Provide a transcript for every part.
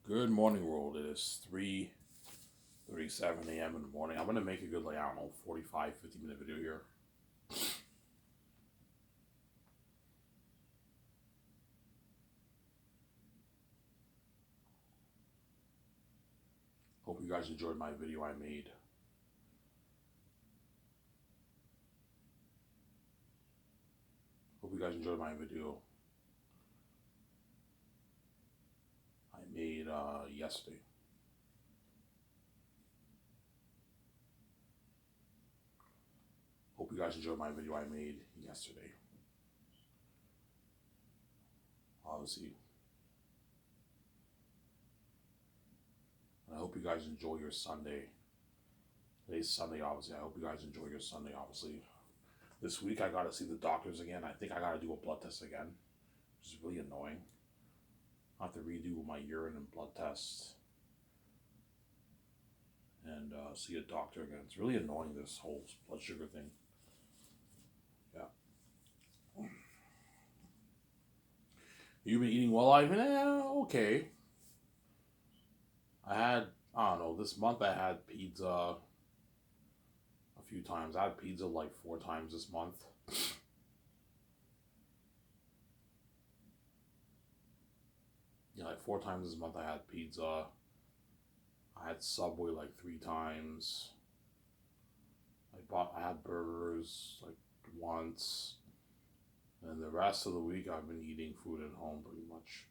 Good morning, world. It is 3:37 a.m. in the morning. I'm going to make a good, 45, 50 minute video here. Hope you guys enjoyed my video I made. Hope you guys enjoyed my video I made yesterday. Hope you guys enjoyed my video I made yesterday. Obviously. And I hope you guys enjoy your Sunday. Today's Sunday, obviously. I hope you guys enjoy your Sunday, obviously. This week I got to see the doctors again. I think I got to do a blood test again, which is really annoying. I have to redo my urine and blood tests and see a doctor again. It's really annoying, this whole blood sugar thing. Yeah. You've been eating well, Ivan? Okay. I don't know, this month I had pizza a few times. I had pizza like 4 times this month. Yeah, like 4 times this month I had pizza. I had Subway like 3 times. I had burgers like once. And the rest of the week I've been eating food at home pretty much.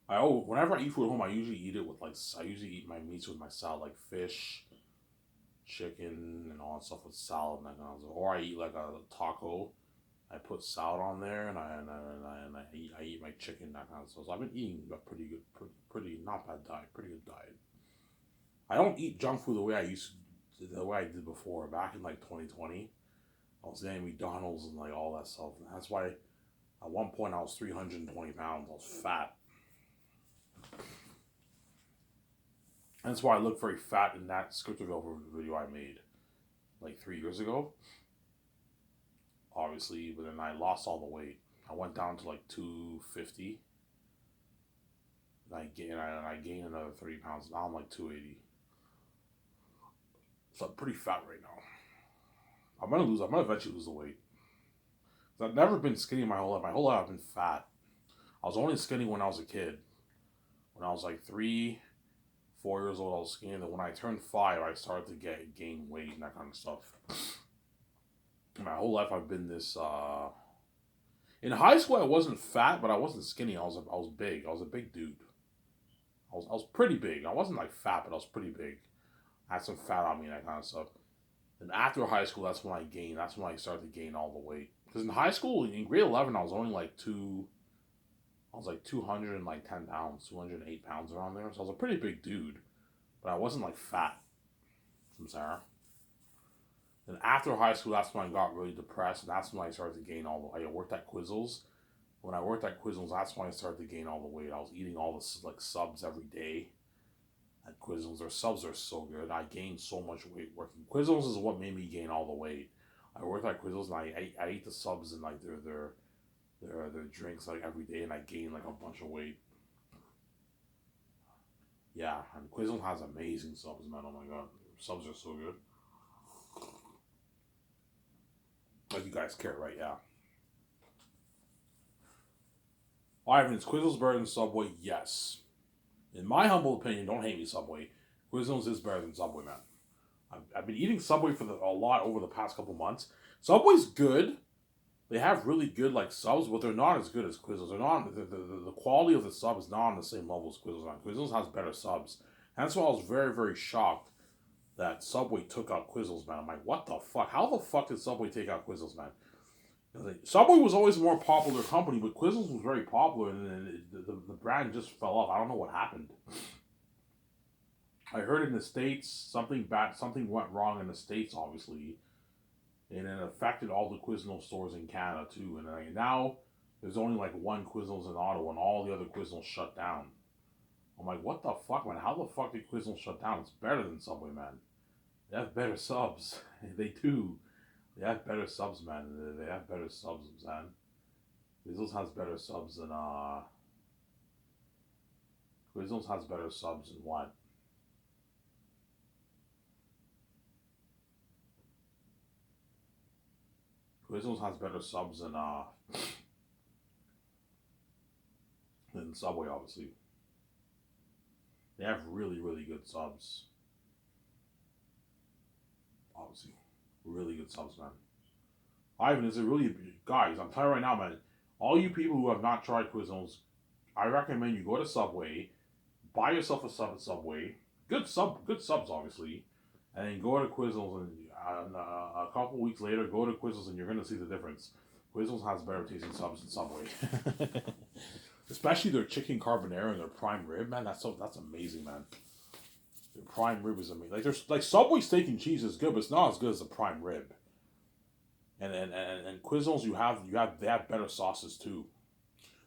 Whenever I eat food at home, I usually eat it with I usually eat my meats with my salad, like fish, chicken, and all that stuff with salad and that kind of stuff. Or I eat like a taco. I put salad on there, and I eat my chicken, that kind of stuff. So I've been eating a pretty good, pretty not bad diet, pretty good diet. I don't eat junk food the way I did before. Back in like 2020, I was eating McDonald's and like all that stuff. And that's why at one point I was 320 pounds. I was fat. And that's why I look very fat in that Scripterville video I made like 3 years ago. Obviously, but then I lost all the weight. I went down to like 250. And I gained another 30 pounds. Now I'm like 280. So I'm pretty fat right now. I'm gonna eventually lose the weight. I've never been skinny my whole life. My whole life I've been fat. I was only skinny when I was a kid. When I was like 3, 4 years old, I was skinny. And then when I turned 5, I started to gain weight and that kind of stuff. My whole life I've been this. In high school, I wasn't fat, but I wasn't skinny. I was big. I was a big dude. I was pretty big. I wasn't like fat, but I was pretty big. I had some fat on me and that kind of stuff. And after high school, that's when I gained. That's when I started to gain all the weight. Because in high school, in grade 11, I was only like two. I was like 210 pounds, 208 pounds around there. So I was a pretty big dude, but I wasn't like fat. From Sarah. And after high school, that's when I got really depressed, and that's when I started to gain all the. I worked at Quizzles. When I worked at Quizzles, that's when I started to gain all the weight. I was eating all the like subs every day at Quizzles. Their subs are so good. I gained so much weight working. Quizzles is what made me gain all the weight. I worked at Quizzles and I ate the subs and like their drinks like every day, and I gained like a bunch of weight. Yeah, and Quizzles has amazing subs, man. Oh my god, subs are so good. Like you guys care, right? Yeah. Ivan's Quizzles better than Subway? Yes. In my humble opinion, don't hate me, Subway. Quizzles is better than Subway, man. I've been eating Subway for a lot over the past couple months. Subway's good. They have really good like subs, but they're not as good as Quizzles. They're not the quality of the sub is not on the same level as Quizzles. Quizzles has better subs. And that's why I was very very shocked that Subway took out Quizzles, man. I'm like, what the fuck? How the fuck did Subway take out Quizzles, man? Subway was always a more popular company, but Quizzles was very popular, and then the brand just fell off. I don't know what happened. I heard in the States something went wrong in the States, obviously, and it affected all the Quiznos stores in Canada too. And now there's only like one Quiznos in Ottawa, and all the other Quiznos shut down. I'm like, what the fuck, man? How the fuck did Quiznos shut down? It's better than Subway, man. They have better subs. They do. They have better subs, man. They have better subs, man. Quiznos has better subs than Quiznos has better subs than what? Quiznos has better subs than Subway, obviously. They have really, really good subs. Obviously. Really good subs, man. Ivan, is it really, guys, I'm telling you right now, man, all you people who have not tried Quiznos, I recommend you go to Subway, buy yourself a sub at Subway, good subs, obviously, and then go to Quiznos, and a couple weeks later, go to Quiznos, and you're going to see the difference. Quiznos has better tasting subs than Subway. Especially their chicken carbonara and their prime rib, man. That's amazing, man. Their prime rib is amazing. Like Subway steak and cheese is good, but it's not as good as the prime rib. And Quiznos, they have better sauces too.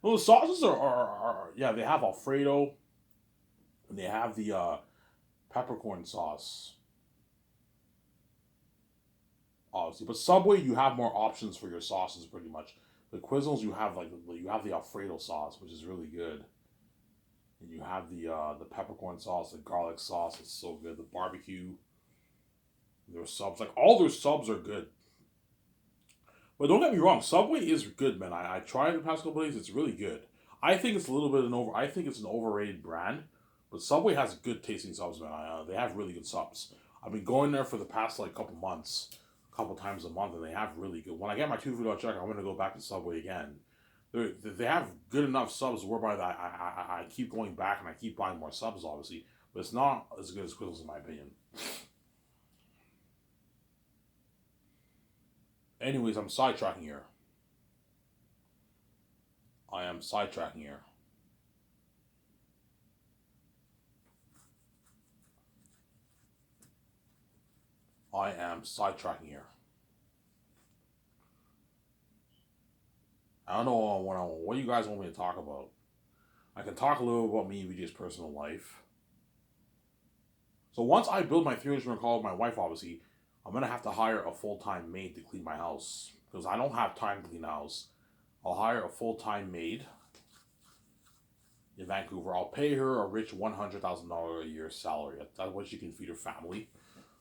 Well, the sauces are yeah, they have Alfredo, and they have the peppercorn sauce, obviously. But Subway, you have more options for your sauces, pretty much. The Quiznos, you have the Alfredo sauce, which is really good, and you have the peppercorn sauce, the garlic sauce. It's so good. The barbecue, their subs, like all their subs are good. But don't get me wrong, Subway is good, man. I tried it the past couple days. It's really good. I think it's a little bit an over. I think it's an overrated brand, but Subway has good tasting subs, man. They have really good subs. I've been going there for the past like couple months, couple times a month, and they have really good. When I get my $2 check, I'm gonna go back to Subway again. They have good enough subs whereby that I keep going back and I keep buying more subs, obviously, but it's not as good as Quizzles in my opinion. Anyways, I'm sidetracking here. I am sidetracking here. I am sidetracking here. I don't know what do you guys want me to talk about. I can talk a little about me and VJ's personal life. So once I build my 300 call with my wife, obviously, I'm gonna have to hire a full-time maid to clean my house because I don't have time to clean the house. I'll hire a full-time maid in Vancouver. I'll pay her a rich $100,000 a year salary. That's what she can feed her family.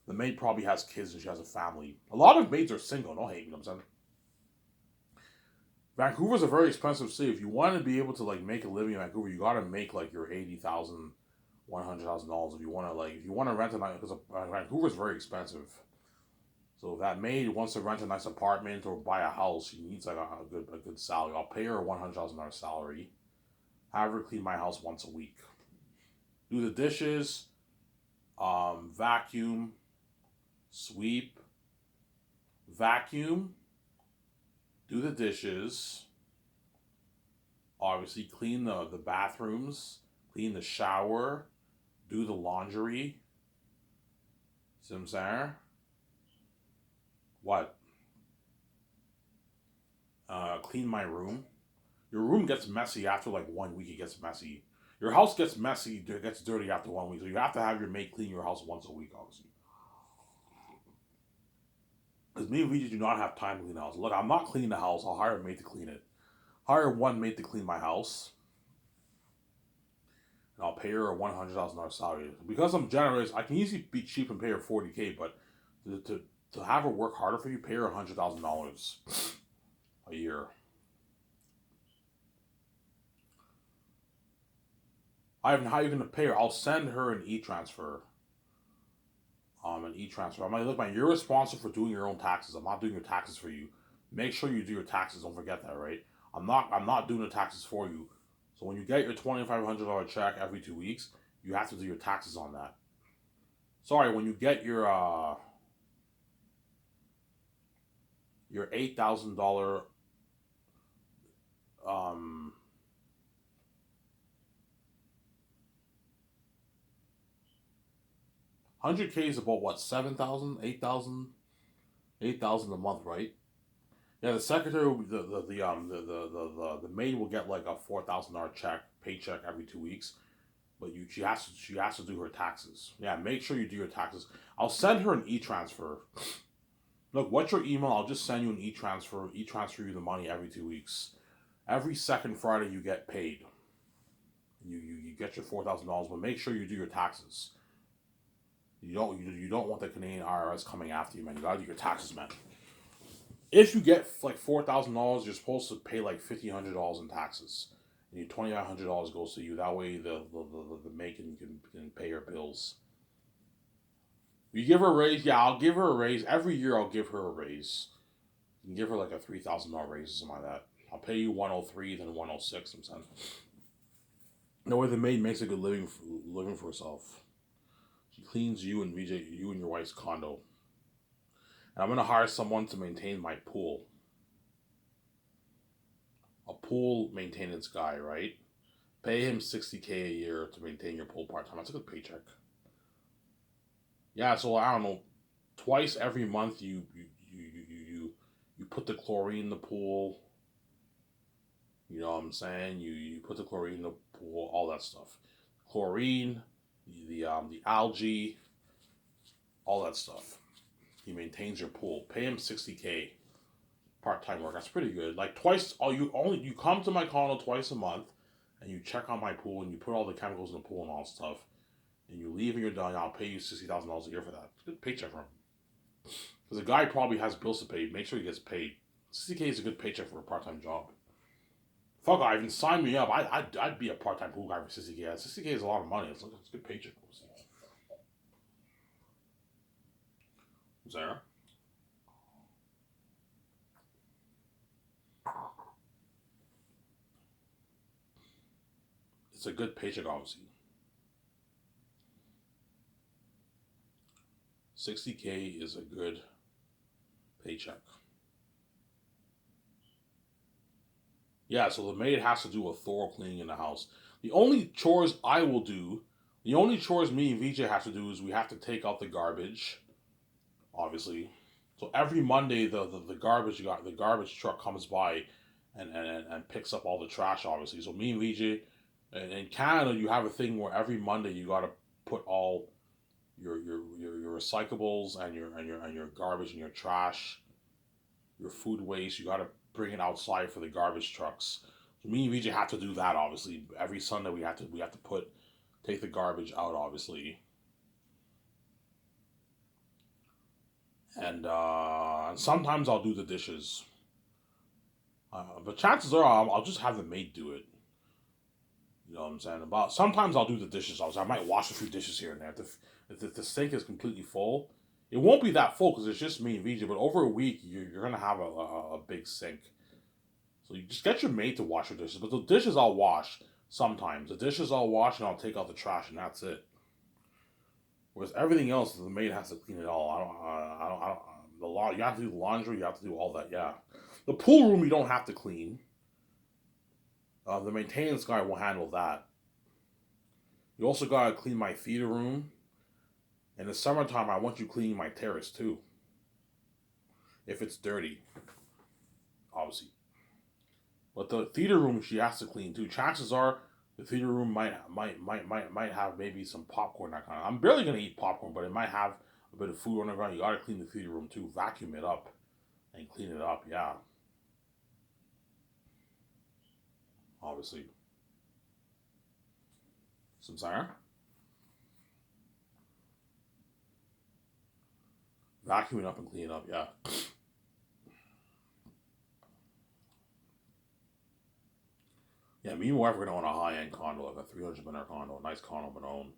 The maid probably has kids and she has a family. A lot of maids are single. Don't hate me, you know what I'm saying? Vancouver's a very expensive city. If you want to be able to like make a living in Vancouver, you gotta make like your $80,000, $100,000. If you want to rent a nice, because Vancouver's very expensive. So if that maid wants to rent a nice apartment or buy a house, she needs like a good salary. I'll pay her a $100,000 salary. Have her clean my house once a week. Do the dishes, vacuum, sweep, vacuum, do the dishes, obviously clean the bathrooms, clean the shower, do the laundry. See what I'm saying? What? Clean my room. Your room gets messy after like 1 week. It gets messy. Your house gets messy. It gets dirty after 1 week. So you have to have your maid clean your house once a week, obviously. Because me and VJ do not have time to clean the house. Look, I'm not cleaning the house. I'll hire a maid to clean it. Hire one maid to clean my house. And I'll pay her a $100,000 salary. Because I'm generous, I can easily be cheap and pay her $40K, but to have her work harder for you, pay her $100,000 a year. Ivan, how are you going to pay her? I'll send her an e-transfer. An e-transfer. I'm like, look, man, you're responsible for doing your own taxes. I'm not doing your taxes for you. Make sure you do your taxes. Don't forget that, right? I'm not doing the taxes for you. So when you get your $2,500 check every 2 weeks, you have to do your taxes on that. Sorry, when you get your $8,000 $100K is about what, 7,000, 8,000, 8,000 a month, right? Yeah, the secretary, the maid will get like a $4,000 paycheck every 2 weeks, but she has to do her taxes. Yeah, make sure you do your taxes. I'll send her an e-transfer. Look, what's your email? I'll just send you an e-transfer you the money every 2 weeks. Every second Friday you get paid. You get your $4,000, but make sure you do your taxes. You don't want the Canadian IRS coming after you, man. You gotta do your taxes, man. If you get like $4,000, you're supposed to pay like $1,500 in taxes, and your $2,900 goes to you. That way, the making can pay your bills. You give her a raise, yeah, I'll give her a raise every year. I'll give her a raise. You can give her like a $3,000 raise or something like that. I'll pay you 103, then 106. I'm saying. No way the maid makes a good living for herself. She cleans you and your wife's condo. And I'm gonna hire someone to maintain my pool. A pool maintenance guy, right? Pay him $60K a year to maintain your pool part time. That's a good paycheck. Yeah, so I don't know. Twice every month, you put the chlorine in the pool. You know what I'm saying? You put the chlorine in the pool, all that stuff. Chlorine, the algae, all that stuff. He maintains your pool. Pay him $60K part-time work. That's pretty good. Like twice. You come to my condo twice a month, and you check on my pool and you put all the chemicals in the pool and all that stuff, and you leave and you're done. I'll pay you $60,000 a year for that. It's a good paycheck for him. Because the guy probably has bills to pay. Make sure he gets paid. $60K is a good paycheck for a part-time job. Fuck, Ivan, sign me up. I'd be a part-time pool guy for $60K. $60K is a lot of money. It's a good paycheck. Sarah? It's a good paycheck, obviously. $60K is a good paycheck. Yeah, so the maid has to do a thorough cleaning in the house. The only chores I will do, the only chores me and VJ have to do is we have to take out the garbage, obviously. So every Monday the garbage truck comes by and picks up all the trash, obviously. So me and VJ, and in Canada you have a thing where every Monday you gotta put all your recyclables and your garbage and your trash, your food waste. You gotta bring it outside for the garbage trucks. So me and VJ have to do that. Obviously, every Sunday we have to take the garbage out. Obviously, and sometimes I'll do the dishes. But chances are I'll just have the maid do it. You know what I'm saying? About sometimes I'll do the dishes. I might wash a few dishes here and there. If the sink is completely full, it won't be that full because it's just me and VJ. But over a week, you're gonna have a big sink. So you just get your maid to wash your dishes. But the dishes I'll wash sometimes. The dishes I'll wash and I'll take out the trash and that's it. Whereas everything else, the maid has to clean it all. I don't. The law. You have to do the laundry. You have to do all that. Yeah. The pool room you don't have to clean. The maintenance guy will handle that. You also gotta clean my theater room. In the summertime, I want you cleaning my terrace too. If it's dirty, obviously. But the theater room she has to clean too. Chances are the theater room might have maybe some popcorn that kind of. I'm barely gonna eat popcorn, but it might have a bit of food on the ground. You gotta clean the theater room too. Vacuum it up and clean it up. Yeah, obviously. Some Samsara. Vacuum it up and clean it up. Yeah. Yeah, me and my wife are gonna own a high end condo, like a 300 million condo, a nice condo of our own.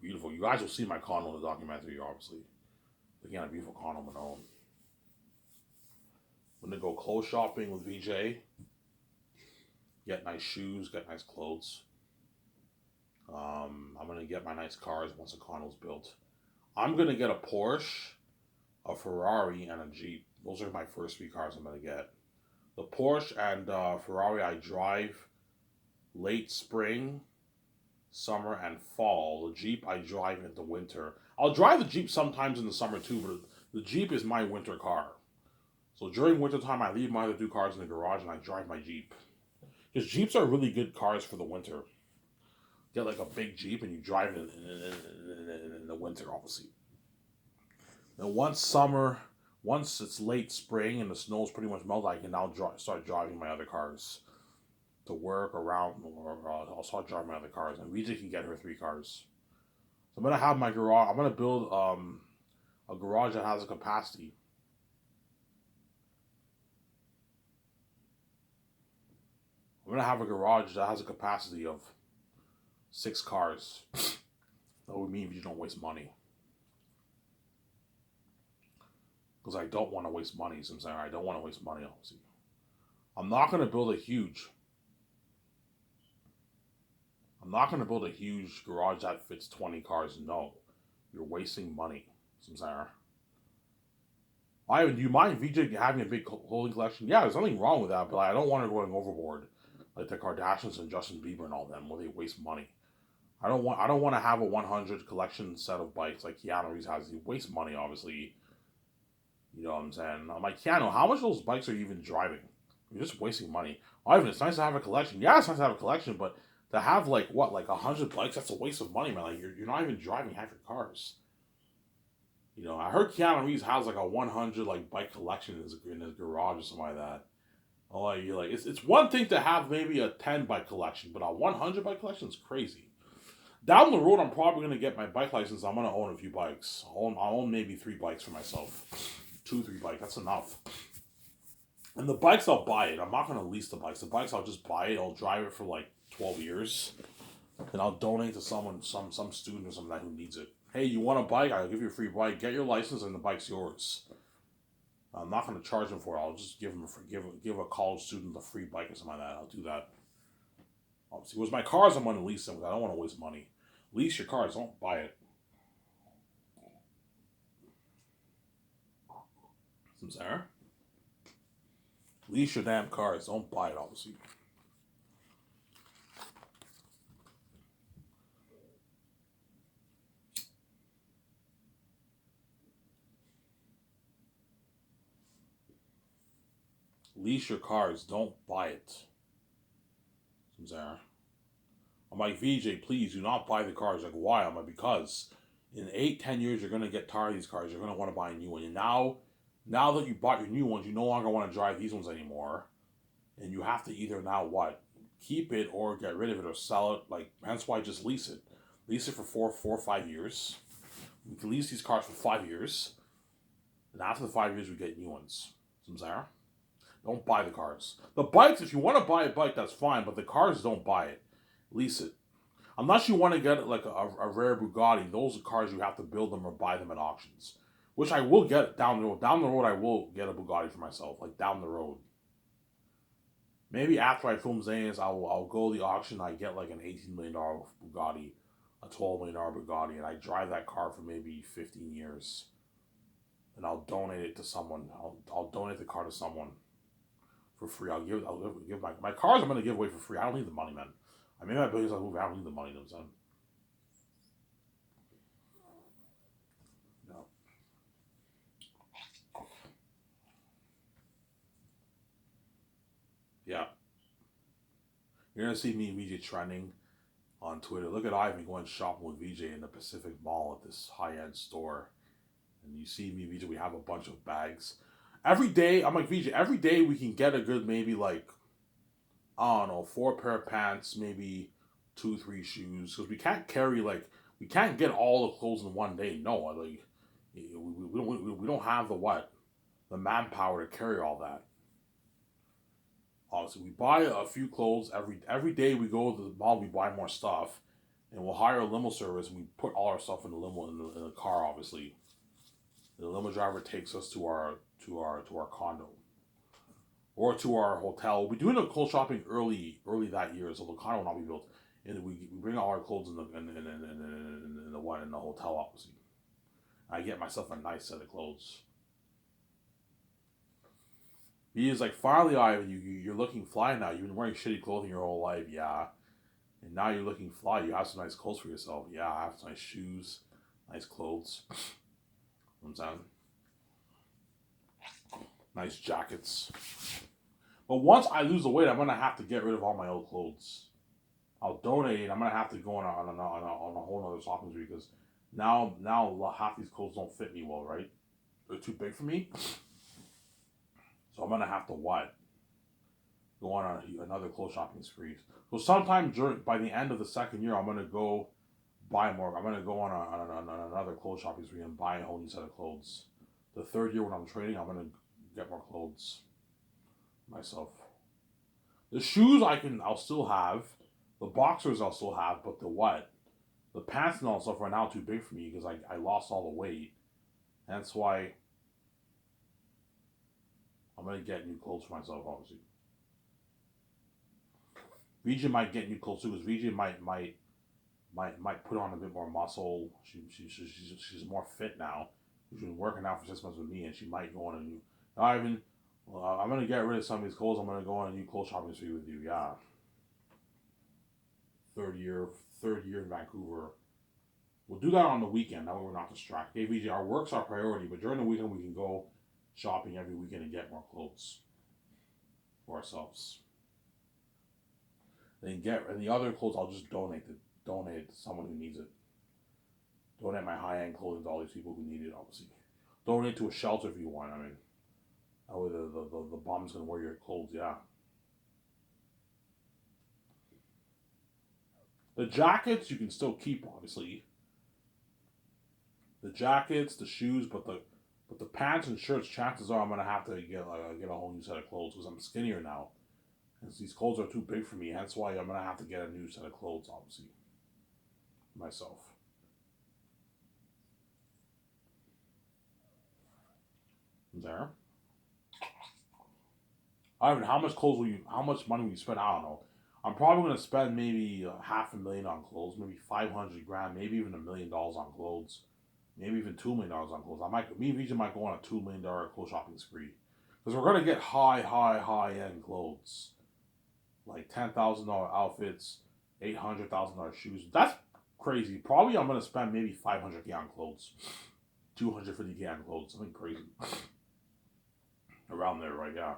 Beautiful. You guys will see my condo in the documentary, obviously. Looking at a beautiful condo of our own. I'm gonna go clothes shopping with VJ. Get nice shoes, get nice clothes. I'm gonna get my nice cars once the condo's built. I'm gonna get a Porsche, a Ferrari, and a Jeep. Those are my first three cars I'm gonna get. The Porsche and Ferrari I drive late spring, summer, and fall. The Jeep I drive in the winter. I'll drive the Jeep sometimes in the summer too, but the Jeep is my winter car. So during wintertime, I leave my other two cars in the garage and I drive my Jeep. Because Jeeps are really good cars for the winter. Get like a big Jeep and you drive it in the winter, obviously. Then once it's late spring and the snow's pretty much melted, I can now start driving my other cars. to work around, or I'll start driving my other cars, and VJ can get her 3 cars. So I'm gonna have my garage. I'm gonna build a garage that has a capacity. I'm gonna have a garage that has a capacity of 6 cars. That would mean you don't waste money. Because I don't want to waste money. So I'm saying I don't want to waste money. Obviously, I'm not gonna build a huge. I'm not gonna build a huge garage that fits 20 cars. No, you're wasting money. So I'm saying. Do you mind VJ having a big clothing collection? Yeah, there's nothing wrong with that, but I don't want her going overboard, like the Kardashians and Justin Bieber and all them, where they waste money. I don't want to have a 100 collection set of bikes like Keanu Reeves has. He wastes money, obviously. You know what I'm saying? I'm like, Keanu, how much of those bikes are you even driving? You're just wasting money. Ivan, it's nice to have a collection. Yeah, it's nice to have a collection, but to have like what, like 100 bikes, that's a waste of money, man. Like you're not even driving half your cars. You know, I heard Keanu Reeves has like a 100 like bike collection in his garage or something like that. Oh, like you're like it's one thing to have maybe a 10 bike collection, but a 100 bike collection is crazy. Down the road, I'm probably gonna get my bike license. I'm gonna own a few bikes. I'll own maybe 3 bikes for myself, 2, 3 bikes. That's enough. And the bikes, I'll buy it. I'm not gonna lease the bikes. The bikes, I'll just buy it. I'll drive it for like 12 years, and I'll donate to someone, some student or something who needs it. Hey, you want a bike? I'll give you a free bike. Get your license, and the bike's yours. I'm not gonna charge them for it. I'll just give a college student a free bike or something like that. I'll do that. Obviously, it was my cars. I'm gonna lease them because I don't want to waste money. Lease your cars. Don't buy it. Some Sarah. Lease your damn cars. Don't buy it. Obviously. Lease your cars. Don't buy it. Some Sarah. I'm like, VJ, please do not buy the cars. Like, why? I'm like, because in 8, 10 years, you're gonna get tired of these cars. You're gonna want to buy a new one. And now that you bought your new ones, you no longer want to drive these ones anymore. And you have to either now what? Keep it or get rid of it or sell it. Like, hence why just lease it. Lease it for 4 or 5 years. We can lease these cars for 5 years. And after the 5 years, we get new ones. Some Sarah? Don't buy the cars. The bikes, if you want to buy a bike, that's fine. But the cars, don't buy it. Lease it. Unless you want to get like a rare Bugatti, those are cars you have to build them or buy them at auctions. Which I will get down the road. Down the road, I will get a Bugatti for myself. Like down the road. Maybe after I film Zane's, I'll go to the auction. I get like an $18 million Bugatti, a $12 million Bugatti, and I drive that car for maybe 15 years. And I'll donate it to someone. I'll donate the car to someone for free. I'll give my cars. I'm gonna give away for free. I don't need the money, man. I made my billions on movie. I don't need the money, you know what I'm saying? No. Yeah. You're gonna see me and VJ trending on Twitter. Look at Ivan going shopping with VJ in the Pacific Mall at this high end store. And you see me, VJ, we have a bunch of bags. Every day, I'm like, VJ, every day we can get a good maybe like, I don't know, 4 pair of pants, maybe 2, 3 shoes. Because we can't carry like, we can't get all the clothes in one day. No, like, we don't have the what? The manpower to carry all that. Obviously, we buy a few clothes every day. We go to the mall, we buy more stuff, and we'll hire a limo service. And we put all our stuff in the limo in the car. Obviously, the limo driver takes us to our condo or to our hotel. We'll be doing the clothes shopping early that year, so the condo will not be built. And we bring all our clothes in the hotel. Obviously, I get myself a nice set of clothes. He is like, finally, Ivan, you're looking fly now. You've been wearing shitty clothing your whole life, yeah. And now you're looking fly. You have some nice clothes for yourself. Yeah, I have some nice shoes, nice clothes. You know what I'm saying? Nice jackets. But once I lose the weight, I'm gonna have to get rid of all my old clothes. I'll donate. I'm gonna have to go on a whole other shopping spree because now half these clothes don't fit me well, right? They're too big for me. So I'm gonna have to what? go on another clothes shopping spree. So sometime by the end of the second year, I'm gonna go buy more. I'm gonna go on another clothes shopping spree and buy a whole new set of clothes. The third year when I'm trading, I'm gonna get more clothes myself. The shoes I'll still have. The boxers I'll still have, but the pants and all that stuff are now too big for me because I lost all the weight. That's why I'm gonna get new clothes for myself, obviously. VJ might get new clothes too, because VJ might put on a bit more muscle. She's more fit now. She's been working out for 6 months with me, and she might go on a new. Ivan, I'm gonna get rid of some of these clothes. I'm gonna go on a new clothes shopping spree with you. Yeah. Third year in Vancouver. We'll do that on the weekend. That way we're not distracted. Hey VJ, our work's our priority, but during the weekend we can go shopping every weekend and get more clothes for ourselves. And the other clothes I'll just donate to someone who needs it. Donate my high-end clothing to all these people who need it, obviously. Donate to a shelter if you want. I mean, that way the bum's gonna wear your clothes, yeah. The jackets you can still keep, obviously. The jackets, the shoes, but the pants and shirts, chances are I'm gonna have to get a whole new set of clothes because I'm skinnier now. And these clothes are too big for me. That's why I'm gonna have to get a new set of clothes, obviously. Myself. There. Ivan, how much money will you spend? I don't know. I'm probably gonna spend maybe $500,000 on clothes, maybe 500 grand, maybe even $1 million on clothes, maybe even $2 million on clothes. Me and VJ might go on a $2 million clothes shopping spree, because we're gonna get high end clothes, like $10,000 outfits, $800,000 shoes. That's crazy. Probably I'm gonna spend maybe 500K on clothes, 250K on clothes, something crazy around there, right? Yeah.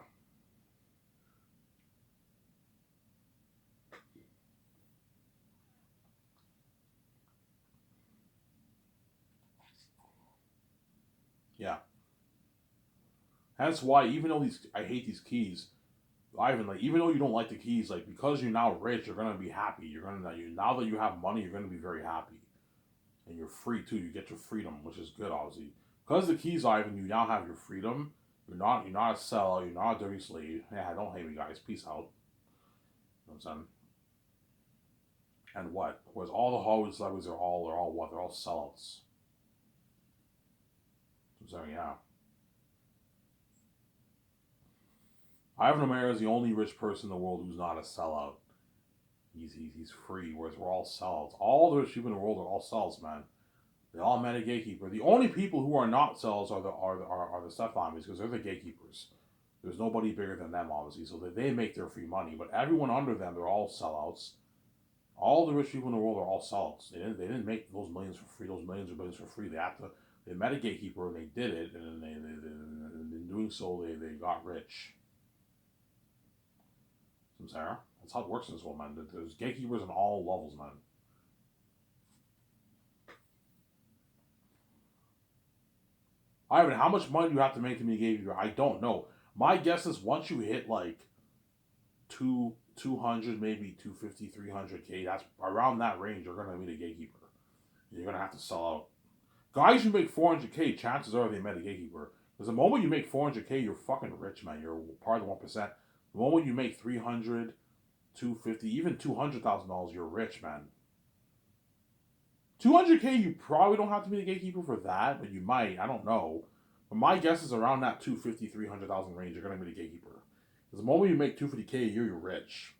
Yeah. That's why even though I hate these keys, Ivan, like even though you don't like the keys, like because you're now rich, you're gonna be happy. Now that you have money, you're gonna be very happy, and you're free too. You get your freedom, which is good, obviously. Because the keys, Ivan, you now have your freedom. You're not a sellout. You're not a dirty slave. Yeah, don't hate me, guys. Peace out. You know what I'm saying? And what? Whereas all the Hollywood celebrities are all what? They're all sellouts. So yeah. Ivan O'Meara is the only rich person in the world who's not a sellout. He's free, whereas we're all sellouts. All the rich people in the world are all sellouts, man. They all met a gatekeeper. The only people who are not sellouts are the step families because they're the gatekeepers. There's nobody bigger than them, obviously, so they make their free money. But everyone under them, they're all sellouts. All the rich people in the world are all sellouts. They didn't make those millions for free. Those millions or billions for free. They met a gatekeeper and they did it, and in doing so they got rich. Sarah. That's how it works in this world, man. There's gatekeepers on all levels, man. Ivan, how much money do you have to make to be a gatekeeper? I don't know. My guess is once you hit like 200, maybe 250, 300K, that's around that range, you're gonna meet a gatekeeper. You're gonna have to sell out. Guys who make 400K, chances are they met a gatekeeper. Because the moment you make 400K, you're fucking rich, man. You're part of the 1%. The moment you make 300, 250, even $200,000, you're rich, man. 200K, you probably don't have to be a gatekeeper for that, but you might. I don't know. But my guess is around that 250, 300,000 range, you're going to be a gatekeeper. Because the moment you make 250K a year, you're rich.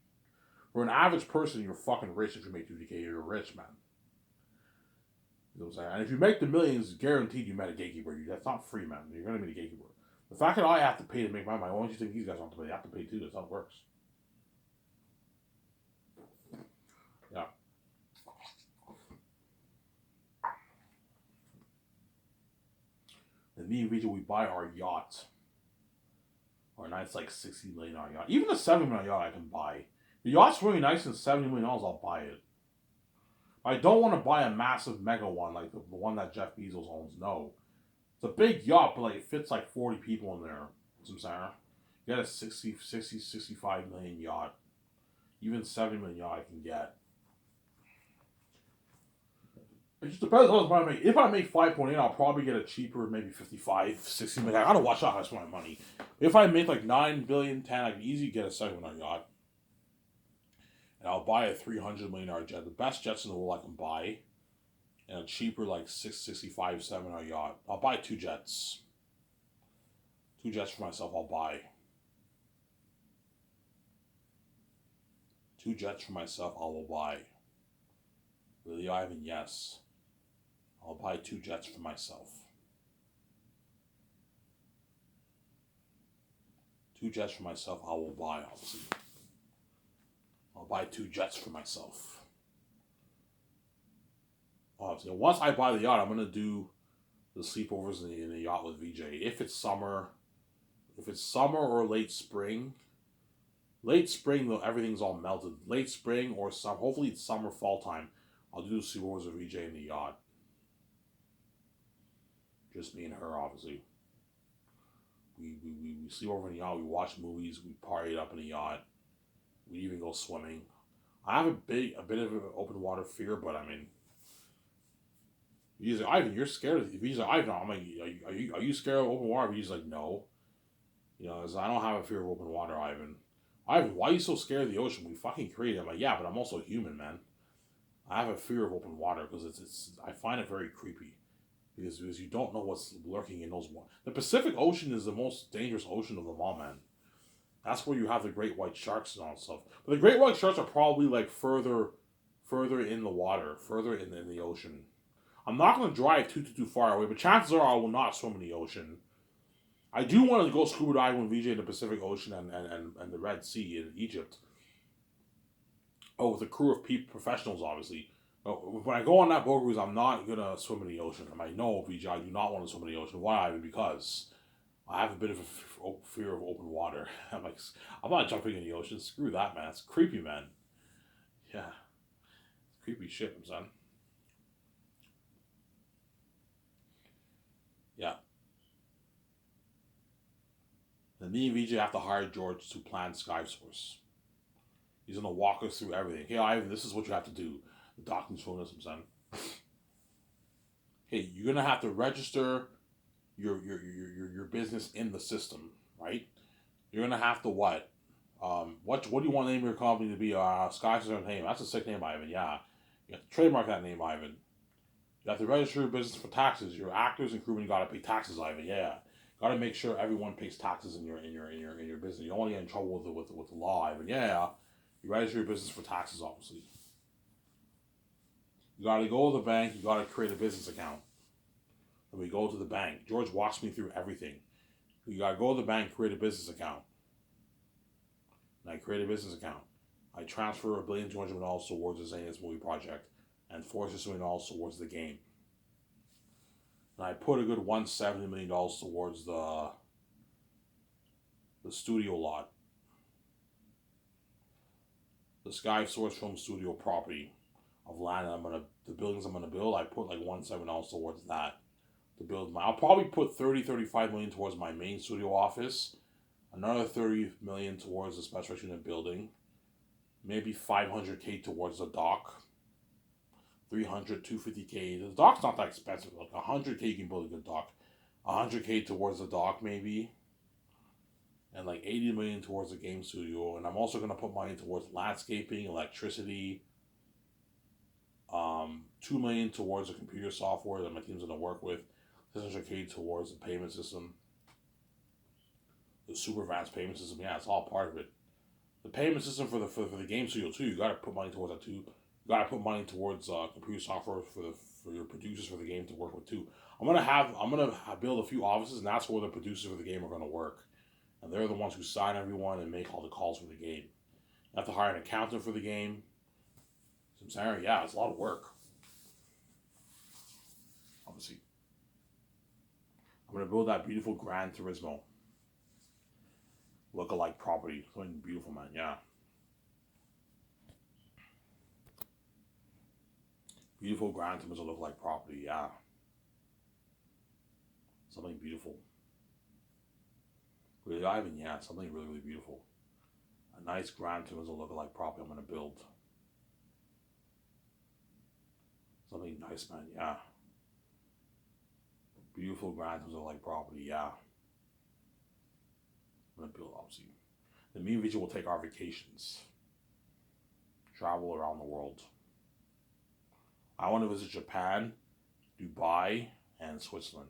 For an average person, you're fucking rich if you make 250K a year. You're rich, man. You know what I'm saying? And if you make the millions, guaranteed you met a gatekeeper. That's not free, man. You're going to be a gatekeeper. The fact that I have to pay to make my money, why don't you think these guys don't have to pay? They have to pay too. That's how it works. Yeah. And me and Vijay, we buy our yacht. Our nice like $60 million yacht. Even a $70 million yacht I can buy. The yacht's really nice and $70 million, I'll buy it. I don't want to buy a massive mega one like the one that Jeff Bezos owns. No. It's a big yacht, but like it fits like 40 people in there. That's what I'm saying. Get a 65 million yacht. Even 70 million yacht I can get. It just depends on what I make. If I make 5.8, I'll probably get a cheaper, maybe 55, 60 million. I gotta watch out how I spend my money. If I make like 9 billion, 10, I can easily get a $7 million yacht. And I'll buy a $300 million jet. The best jets in the world I can buy. And a cheaper, like 665, $7 million yacht. I'll buy 2 jets. 2 jets for myself, I'll buy. 2 jets for myself, I will buy. Really, Ivan? Yes. I'll buy 2 jets for myself. 2 jets for myself, I will buy, obviously. I'll buy 2 jets for myself. Obviously, once I buy the yacht, I'm going to do the sleepovers in the yacht with VJ. If it's summer or late spring, though, everything's all melted. Late spring or summer, hopefully it's summer, fall time, I'll do the sleepovers with VJ in the yacht. Just me and her, obviously. We sleep over in the yacht, we watch movies, we party it up in the yacht. We even go swimming. I have a bit of an open water fear, but I mean, he's like, Ivan, you're scared of it. If he's like, Ivan, I'm like, are you scared of open water? He's like, no. You know, I don't have a fear of open water, Ivan. Ivan, why are you so scared of the ocean? We fucking created it. I'm like, yeah, but I'm also human, man. I have a fear of open water because I find it very creepy. Because you don't know what's lurking in those waters. The Pacific Ocean is the most dangerous ocean of them all, man. That's where you have the great white sharks and all that stuff. But the great white sharks are probably like further in the water, further in the ocean. I'm not going to drive too far away, but chances are I will not swim in the ocean. I do want to go scuba diving with VJ in the Pacific Ocean and the Red Sea in Egypt. Oh, with a crew of professionals, obviously. When I go on that boat cruise, I'm not going to swim in the ocean. I'm like, no, VJ, I do not want to swim in the ocean. Why? Because I have a bit of a fear of open water. I'm like, I'm not jumping in the ocean. Screw that, man. It's creepy, man. Yeah. It's creepy shit, son. Yeah. Then me and VJ have to hire George to plan SkySource. He's going to walk us through everything. Hey, Ivan, this is what you have to do. The doctor's showing us, son. Hey, you're going to have to register your business in the system, right? You're going to have to what? What do you want the name of your company to be? SkySource name. That's a sick name, Ivan. Yeah. You have to trademark that name, Ivan. You have to register your business for taxes. Your actors and crewmen, you got to pay taxes, Ivan. Yeah. Got to make sure everyone pays taxes in your business. You don't want to get in trouble with the law, Ivan. Yeah. You register your business for taxes, obviously. You got to go to the bank. You got to create a business account. And we go to the bank. George walks me through everything. You got to go to the bank, create a business account. And I create a business account. I transfer $1.2 billion towards the Zanus movie project and $460 million towards the game. And I put a good $170 million towards the studio lot. The SkySource Film Studio property of land the buildings I'm gonna build, I put like $170 million towards that to build I'll probably put $35 million towards my main studio office, another $30 million towards the special unit building, maybe $500K towards the dock, $300, $250K. The dock's not that expensive. Like $100K you can build a good dock, $100K towards the dock maybe, and like $80 million towards the game studio. And I'm also gonna put money towards landscaping, electricity. $2 million towards the computer software that my team's gonna work with. $600K towards the payment system, the super advanced payment system. Yeah, it's all part of it. The payment system for the game studio too. You gotta put money towards that too. You gotta put money towards computer software for your producers for the game to work with too. I'm gonna build a few offices, and that's where the producers for the game are gonna work, and they're the ones who sign everyone and make all the calls for the game. You have to hire an accountant for the game. So I'm saying, yeah, it's a lot of work. Obviously, I'm gonna build that beautiful Gran Turismo look-alike property. Something beautiful, man. Yeah. Beautiful Gran Turismo look-alike property. Yeah. Something beautiful. Really Ivan, yeah, something really, really beautiful. A nice Gran Turismo lookalike property I'm gonna build. Something nice, man, yeah. Beautiful Gran Turismo like property, yeah. I'm gonna build, obviously. Then me and Vijay will take our vacations. Travel around the world. I want to visit Japan, Dubai, and Switzerland.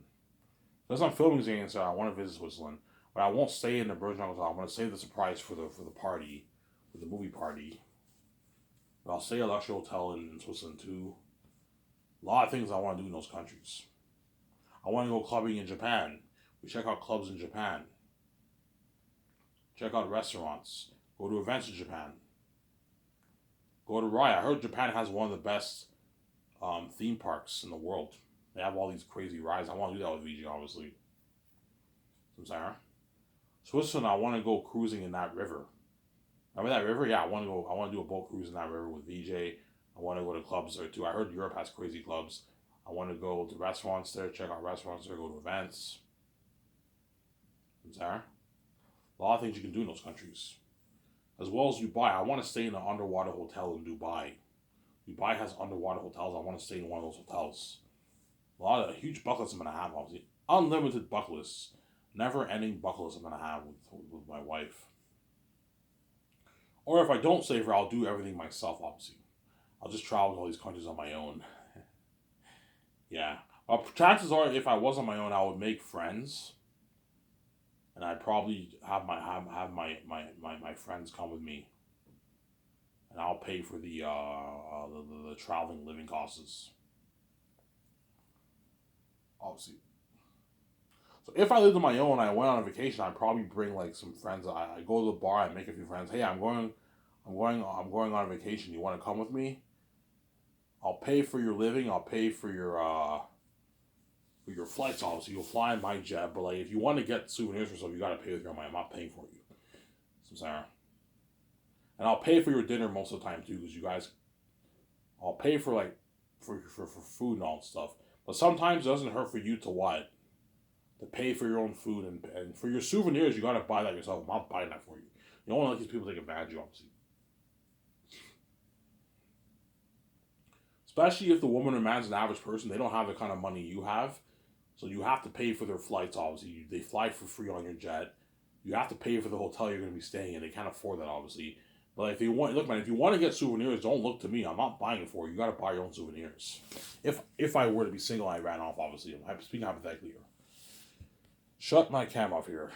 Because I'm filming things, so I want to visit Switzerland. But I won't stay in the Burj Al Hotel. I'm going to save the surprise for the party, for the movie party. But I'll stay at a luxury hotel in Switzerland too. A lot of things I want to do in those countries. I want to go clubbing in Japan. We check out clubs in Japan. Check out restaurants. Go to events in Japan. Go to Raya. I heard Japan has one of the best theme parks in the world. They have all these crazy rides. I want to do that with VG, obviously. I'm sorry. Switzerland, I want to go cruising in that river. Remember that river? Yeah, I want to go. I want to do a boat cruise in that river with VJ. I want to go to clubs there too. I heard Europe has crazy clubs. I want to go to restaurants there, check out restaurants there, go to events. I'm sorry. A lot of things you can do in those countries. As well as Dubai. I want to stay in an underwater hotel in Dubai. Dubai has underwater hotels. I want to stay in one of those hotels. A lot of huge bucket lists I'm going to have, obviously. Unlimited bucket lists. Never ending bucket lists I'm going to have with my wife. Or if I don't save her, I'll do everything myself, obviously. I'll just travel to all these countries on my own. Yeah. Chances are, if I was on my own, I would make friends. And I'd probably have my friends come with me. And I'll pay for the traveling living costs. Obviously. So if I lived on my own, I went on a vacation, I'd probably bring like some friends. I go to the bar, I make a few friends. Hey, I'm going on a vacation. You want to come with me? I'll pay for your living. I'll pay for your flights. Obviously, you'll fly in my jet. But like, if you want to get souvenirs or something, you gotta pay with your money. I'm not paying for you. So Sarah. And I'll pay for your dinner most of the time too, because you guys. I'll pay for like for food and all that stuff. But sometimes it doesn't hurt for you to what? To pay for your own food and for your souvenirs, you gotta buy that yourself. I'm not buying that for you. You don't want to let these people take advantage of you, obviously. Especially if the woman or man's an average person, they don't have the kind of money you have. So you have to pay for their flights, obviously. They fly for free on your jet. You have to pay for the hotel you're going to be staying in. They can't afford that, obviously. But if you want, look, man, if you want to get souvenirs, don't look to me. I'm not buying it for you. You got to buy your own souvenirs. If I were to be single, I ran off, obviously. I'm speaking hypothetically here. Shut my cam off here.